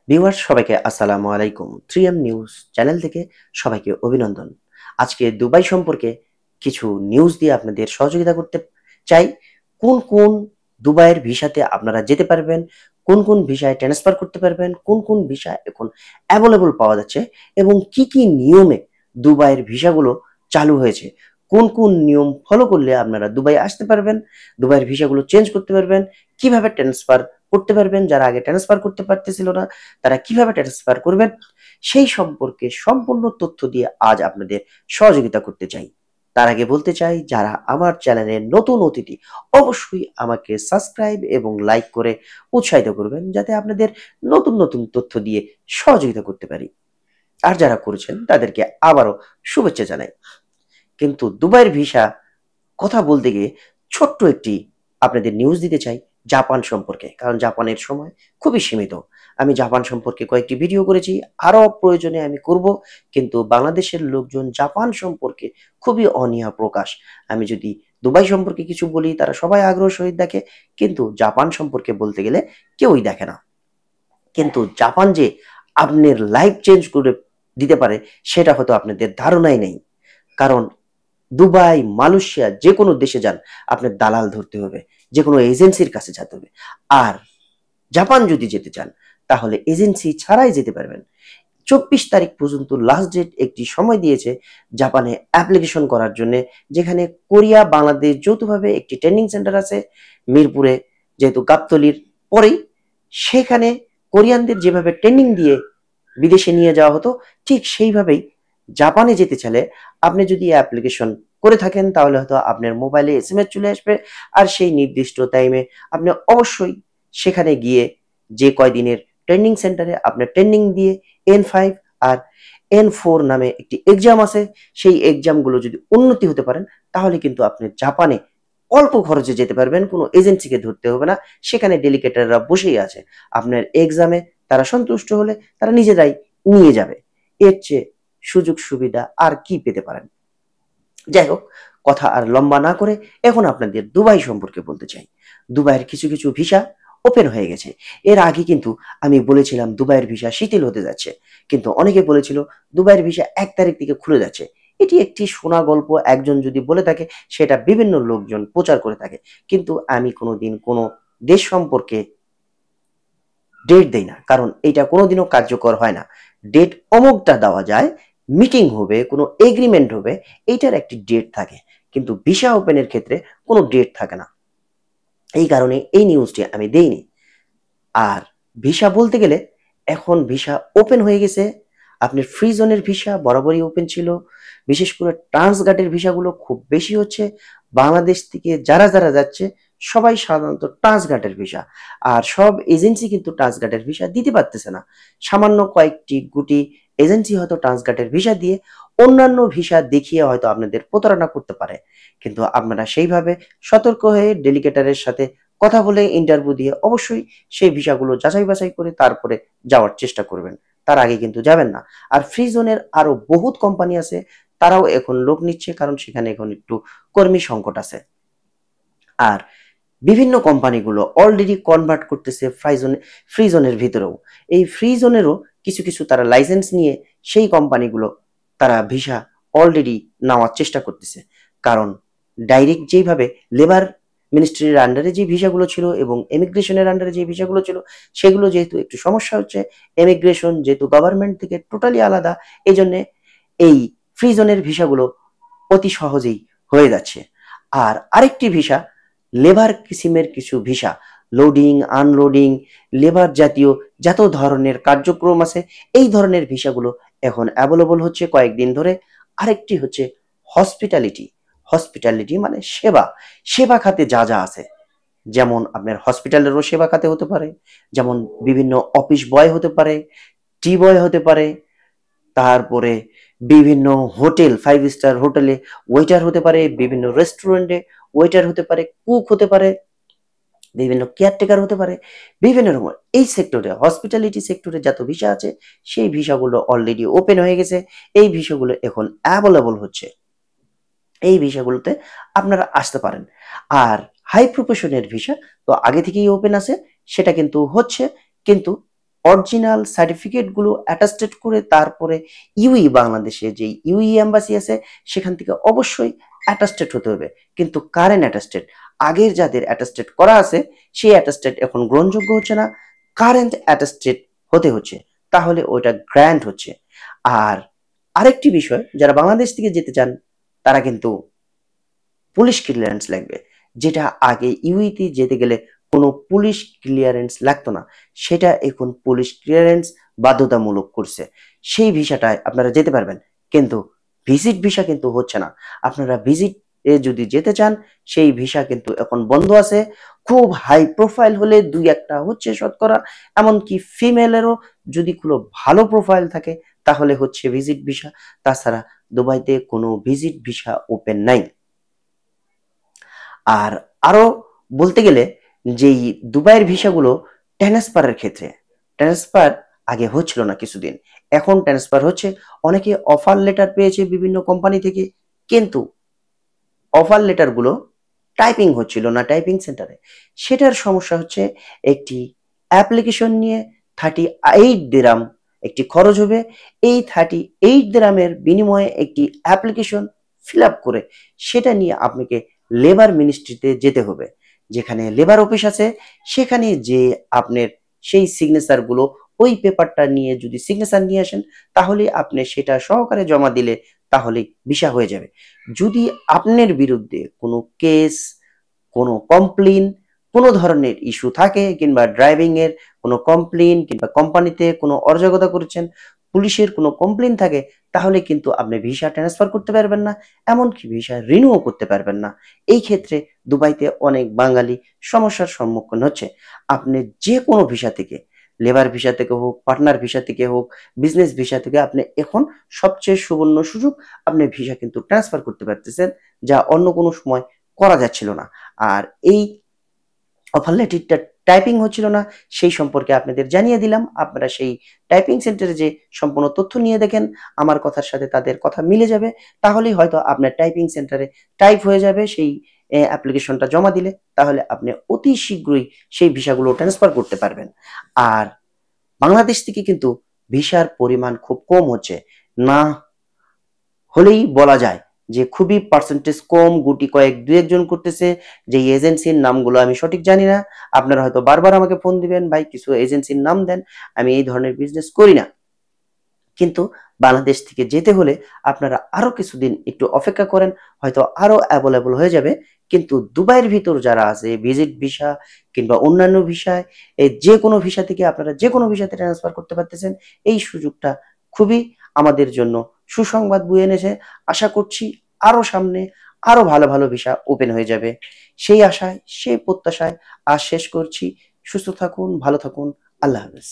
Viewers সবাইকে আসসালামু আলাইকুম। 3M নিউজ চ্যানেল থেকে সবাইকে অভিনন্দন। আজকে দুবাই সম্পর্কে কিছু নিউজ দিয়ে আপনাদের সহযোগিতা করতে চাই। কোন কোন দুবাইয়ের ভিসাতে আপনারা যেতে পারবেন, কোন কোন ভিসায় ট্রান্সফার করতে পারবেন, কোন কোন ভিসা এখন অ্যাভেলেবল পাওয়া যাচ্ছে এবং কি কি নিয়মে দুবাইয়ের ভিসাগুলো চালু হয়েছে। কোন কোন নিয়ম ফলো করলে আপনারা দুবাই আসতে পারবেন, দুবাইয়ের ভিসাগুলো চেঞ্জ করতে পারবেন, কিভাবে ট্রান্সফার করতে পারবেন, যারা আগে ট্রান্সফার করতে পারতেছিল না তারা কিভাবে ট্রান্সফার করবেন সেই সম্পর্কে সম্পূর্ণ তথ্য দিয়ে আজ আপনাদের সহযোগিতা করতে চাই। তার আগে বলতে চাই, যারা আমার চ্যানেলের নতুন অতিথি অবশ্যই আমাকে সাবস্ক্রাইব এবং লাইক করে উৎসাহিত করবেন, যাতে আপনাদের নতুন নতুন তথ্য দিয়ে সহযোগিতা করতে পারি। আর যারা করেছেন তাদেরকে আবারও শুভেচ্ছা জানাই। কিন্তু দুবাইয়ের ভিসা কথা বলতে গিয়ে ছোট্ট একটি আপনাদের নিউজ দিতে চাই জাপান সম্পর্কে, কারণ জাপানের সময় খুবই সীমিত। আমি জাপান সম্পর্কে কয়েকটি ভিডিও করেছি, আরও প্রয়োজনে আমি করব, কিন্তু বাংলাদেশের লোকজন জাপান সম্পর্কে খুবই অনীহা প্রকাশ। আমি যদি দুবাই সম্পর্কে কিছু বলি তারা সবাই আগ্রহ সহিত দেখে, কিন্তু জাপান সম্পর্কে বলতে গেলে কেউই দেখে না। কিন্তু জাপান যে আপনার লাইফ চেঞ্জ করে দিতে পারে সেটা হয়তো আপনাদের ধারণাই নেই। কারণ দুবাই, মালয়েশিয়া যে কোনো দেশে যান আপনার দালাল ধরতে হবে, যে কোনো এজেন্সির কাছে যেতে হবে। আর জাপান যদি যেতে চান তাহলে এজেন্সি ছাড়াই যেতে পারবেন। 24 তারিখ পর্যন্ত লাস্ট ডেট একটি সময় দিয়েছে জাপানে অ্যাপ্লিকেশন করার জন্য, যেখানে কোরিয়া বাংলাদেশ যৌথভাবে একটি ট্রেনিং সেন্টার আছে মিরপুরে, যেহেতু গাবতলির পরেই। সেখানে কোরিয়ানদের যেভাবে ট্রেনিং দিয়ে বিদেশে নিয়ে যাওয়া হতো ঠিক সেইভাবেই জাপানে যেতে চাইলে আপনি যদি অ্যাপ্লিকেশন করে থাকেন তাহলে হয়তো আপনার মোবাইলে এসএমএস চলে আসবে, আর সেই নির্দিষ্ট টাইমে আপনি অবশ্যই সেখানে গিয়ে যে কয়দিনের ট্রেনিং সেন্টারে আপনার ট্রেনিং দিয়ে N5 আর N4 নামে একটি এক্সাম আছে, সেই এক্সামগুলো যদি উন্নতি হতে পারেন তাহলে কিন্তু আপনি জাপানে অল্প খরচে যেতে পারবেন, কোনো এজেন্সিকে ধরতে হবে না। সেখানে ডেলিগেটররা বসেই আছে, আপনার এক্সামে তারা সন্তুষ্ট হলে তারা নিজেরাই নিয়ে যাবে। এর চেয়ে সুযোগ সুবিধা আর কি পেতে পারেন। যাই হোক, কথা আর লম্বা না করে এখন আপনাদের দুবাই সম্পর্কে বলতে চাই। দুবাইয়ের কিছু কিছু ভিসা ওপেন হয়ে গেছে। এর আগে কিন্তু আমি বলেছিলাম দুবাইয়ের ভিসা শিথিল হতে যাচ্ছে, কিন্তু অনেকে বলেছিল দুবাইয়ের ভিসা 1 তারিখ থেকে খুলে যাচ্ছে। এটি একটি শোনা গল্প, একজন যদি বলে থাকে সেটা বিভিন্ন লোকজন প্রচার করে থাকে, কিন্তু আমি কোনোদিন কোনো দেশ সম্পর্কে ডেট দেই না, কারণ এটা কোনোদিনও কার্যকর হয় না। ডেট অমুকটা দেওয়া যায়, মিটিং হবে, কোনো এগ্রিমেন্ট হবে, এইটার একটি ডেট থাকে, কিন্তু ভিসা ওপেনের ক্ষেত্রে কোনো ডেট থাকে না। এই কারণে এই নিউজটি আমি দেইনি। আর ভিসা বলতে গেলে এখন ভিসা ওপেন হয়ে গেছে। আপনার ফ্রি জোনের ভিসা বরাবরই ওপেন ছিল, বিশেষ করে ট্রান্সগার্ডের ভিসাগুলো খুব বেশি হচ্ছে। বাংলাদেশ থেকে যারা যারা যাচ্ছে সবাই সাধারণত ট্রান্সগার্ডের ভিসা, আর সব এজেন্সি কিন্তু ট্রান্সগার্ডের ভিসা দিতে পারতেছে না। সামান্য কয়েকটি গুটি এজেন্সি হয়তো ট্রান্সগার্ডের ভিসা দিয়ে অন্যান্য ভিসা দেখিয়ে হয়তো আপনাদের প্রতারণা করতে পারে, কিন্তু আপনারা সেইভাবে সতর্ক হয়ে ডেলিগেটরের সাথে কথা বলে ইন্টারভিউ দিয়ে অবশ্যই সেই ভিসাগুলো যাচাই বাছাই করে তারপরে যাওয়ার চেষ্টা করবেন, তার আগে কিন্তু যাবেন না। আর ফ্রি জোনের আরো বহুত কোম্পানি আছে, তারাও এখন লোক নিচ্ছে, কারণ সেখানে এখন একটু কর্মী সংকট আছে। আর বিভিন্ন কোম্পানিগুলো অলরেডি কনভার্ট করতেছে ফ্রি জোনের ভিতরেও। এই ফ্রি জোনেরও কিছু কিছু তারা লাইসেন্স নিয়ে সেই কোম্পানিগুলো তারা ভিসা অলরেডি নেওয়ার চেষ্টা করতেছে। কারণ ডাইরেক্ট যেইভাবে লেবার মিনিস্ট্রির আন্ডারে যে ভিসাগুলো ছিল এবং ইমিগ্রেশনের আন্ডারে যে ভিসাগুলো ছিল সেগুলো যেহেতু একটু সমস্যা হচ্ছে, ইমিগ্রেশন যেহেতু গভর্নমেন্ট থেকে টোটালি আলাদা, এই জন্য এই ফ্রি জোনের ভিসাগুলো অতি সহজেই হয়ে যাচ্ছে। আর আরেকটি ভিসা লেবার কিসিমের কিছু ভিসা, লোডিং আনলোডিং লেবার জাতীয় যত ধরনের কার্যক্রম আছে এই ধরনের ভিসাগুলো এখন অ্যাভেলেবল হচ্ছে কয়েকদিন ধরে। আরেকটি হচ্ছে হসপিটালিটি। হসপিটালিটি মানে সেবা, সেবা খাতে যা যা আছে, যেমন আপনার হসপিটালেরও সেবা খাতে হতে পারে, যেমন বিভিন্ন অফিস বয় হতে পারে, টি বয় হতে পারে, তারপরে বিভিন্ন হোটেল 5 স্টার হোটেলে ওয়েটার হতে পারে, বিভিন্ন রেস্টুরেন্টে ওয়েটার হতে পারে, কুক হতে পারে, বিভিন্ন কেয়ারটেকার হতে পারে, বিভিন্ন রকম। এই সেক্টরে হসপিটালিটি সেক্টরে যত ভিসা আছে সেই ভিসাগুলো অলরেডি ওপেন হয়ে গেছে। এই ভিসাগুলো এখন অ্যাভেলেবল হচ্ছে, এই ভিসাগুলোতে আপনারা আসতে পারেন। আর হাই প্রফেশনের ভিসা তো আগে থেকেই ওপেন আছে, সেটা কিন্তু হচ্ছে, কিন্তু অরিজিনাল সার্টিফিকেটগুলো অ্যাটাস্টেড করে তারপরে ইউই বাংলাদেশে যে ইউই এম্বাসি আছে সেখান থেকে অবশ্যই অ্যাটাস্টেড হতে হবে। কিন্তু কারেন্ট অ্যাটাস্টেড আগের যাদের অ্যাটাস্টেড করা আছে সেই অ্যাটাস্টেড এখন গ্রহণযোগ্য হচ্ছে না, কারেন্ট অ্যাটাস্টেড হতে হচ্ছে, তাহলে ওইটা গ্র্যান্ট হচ্ছে। আর আরেকটি বিষয়, যারা বাংলাদেশ থেকে যেতে চান তারা কিন্তু পুলিশ ক্লিয়ারেন্স লাগবে, যেটা আগে ইউইতে যেতে গেলে কোনো পুলিশ ক্লিয়ারেন্স লাগতো না, সেটা এখন পুলিশ ক্লিয়ারেন্স বাধ্যতামূলক করছে। সেই ভিসাটায় আপনারা যেতে পারবেন, কিন্তু ভিজিট ভিসা কিন্তু হচ্ছে না। আপনারা ভিজিট এ যদি যেতে চান সেই ভিসা কিন্তু এখন বন্ধ আছে। খুব হাই প্রোফাইল হলে দুই একটা হচ্ছে শতকরা, এমনকি ফিমেলেরও যদি কোনো ভালো প্রোফাইল থাকে তাহলে হচ্ছে ভিজিট ভিসা, তাছাড়া দুবাইতে কোনো ভিজিট ভিসা ওপেন নাই। আর আরো বলতে গেলে যেই দুবাইয়ের ভিসাগুলো ট্রান্সফারের ক্ষেত্রে, ট্রান্সফার আগে হচ্ছিল না কিছুদিন, এখন ট্রান্সফার হচ্ছে। অনেকে অফার লেটার পেয়েছে বিভিন্ন কোম্পানি থেকে, কিন্তু অফার লেটার গুলো টাইপিং হচ্ছিল না টাইপিং সেন্টারে। সেটার সমস্যা হচ্ছে, একটি অ্যাপ্লিকেশন নিয়ে 38 দিরাম একটি খরচ হবে। এই 38 দিরামের বিনিময়ে একটি অ্যাপ্লিকেশন ফিল আপ করে সেটা নিয়ে আপনাকে লেবার মিনিস্ট্রিতে যেতে হবে, যেখানে লেবার অফিস আছে। সেখানে যে আপনার সেই সিগনেচার গুলো, ওই পেপারটা নিয়ে যদি সিগনেচার নিয়ে আসেন তাহলে আপনি সেটা সহকারে জমা দিলে তাহলে ভিসা হয়ে যাবে। যদি আপনার বিরুদ্ধে কোনো কেস, কোনো কমপ্লেন, কোনো ধরনের ইস্যু থাকে, কিংবা ড্রাইভিং এর কোনো কমপ্লেন, কিংবা কোম্পানিতে কোনো অরাজকতা করেছেন, পুলিশের কোনো কমপ্লেন থাকে, তাহলে কিন্তু আপনি ভিসা ট্রান্সফার করতে পারবেন না, এমনকি ভিসা রিনিউ করতে পারবেন না। এই ক্ষেত্রে দুবাইতে অনেক বাঙালি সমস্যার সম্মুখীন হচ্ছে। আপনি যে কোনো ভিসা থেকে, লেবার ভিসা থেকে হোক, পার্টনার ভিসা থেকে হোক, বিজনেস ভিসা থেকে, আপনি এখন সবচেয়ে সুবর্ণ সুযোগ, আপনি ভিসা কিন্তু ট্রান্সফার করতে পারতেছেন, যা অন্য কোনো সময় করা যাচ্ছিল না। আর এই অফার লেটারটা টাইপিং হচ্ছিল না, সেই সম্পর্কে আপনাদের জানিয়ে দিলাম। আপনারা সেই টাইপিং সেন্টারে যে সম্পূর্ণ তথ্য নিয়ে দেখেন, আমার কথার সাথে তাদের কথা মিলে যাবে, তাহলেই হয়তো আপনার টাইপিং সেন্টারে টাইপ হয়ে যাবে। সেই অ্যাপ্লিকেশনটা জমা দিলে তাহলে আপনি অতি শীঘ্রই সেই ভিসাগুলো ট্রান্সফার করতে পারবেন। আর বাংলাদেশ থেকে কিন্তু ভিসার পরিমাণ খুব কম হচ্ছে, না হলেই বলা যায় যে খুবই পার্সেন্টেজ কম, গুটি কয়েক দুই একজন করতেছে। যে এজেন্সির নামগুলো আমি সঠিক জানি না, আপনারা হয়তো বারবার আমাকে ফোন দিবেন, ভাই কিছু এজেন্সির নাম দেন, আমি এই ধরনের বিজনেস করি না। কিন্তু বাংলাদেশ থেকে যেতে হলে আপনারা আরো কিছুদিন একটু অপেক্ষা করেন, হয়তো আরো অ্যাভেলেবল হয়ে যাবে। কিন্তু দুবাইয়ের ভিতর যারা আছে ভিজিট ভিসা কিংবা অন্যান্য ভিসায়, এই যে কোনো ভিসা থেকে আপনারা যে কোনো ভিসাতে ট্রান্সফার করতে পারতেছেন। এই সুযোগটা খুবই আমাদের জন্য সুসংবাদ বয়ে এনেছে। আশা করছি আরো সামনে আরো ভালো ভালো ভিসা ওপেন হয়ে যাবে, সেই আশায় সেই প্রত্যাশায় আজ শেষ করছি। সুস্থ থাকুন, ভালো থাকুন, আল্লাহ হাফেজ।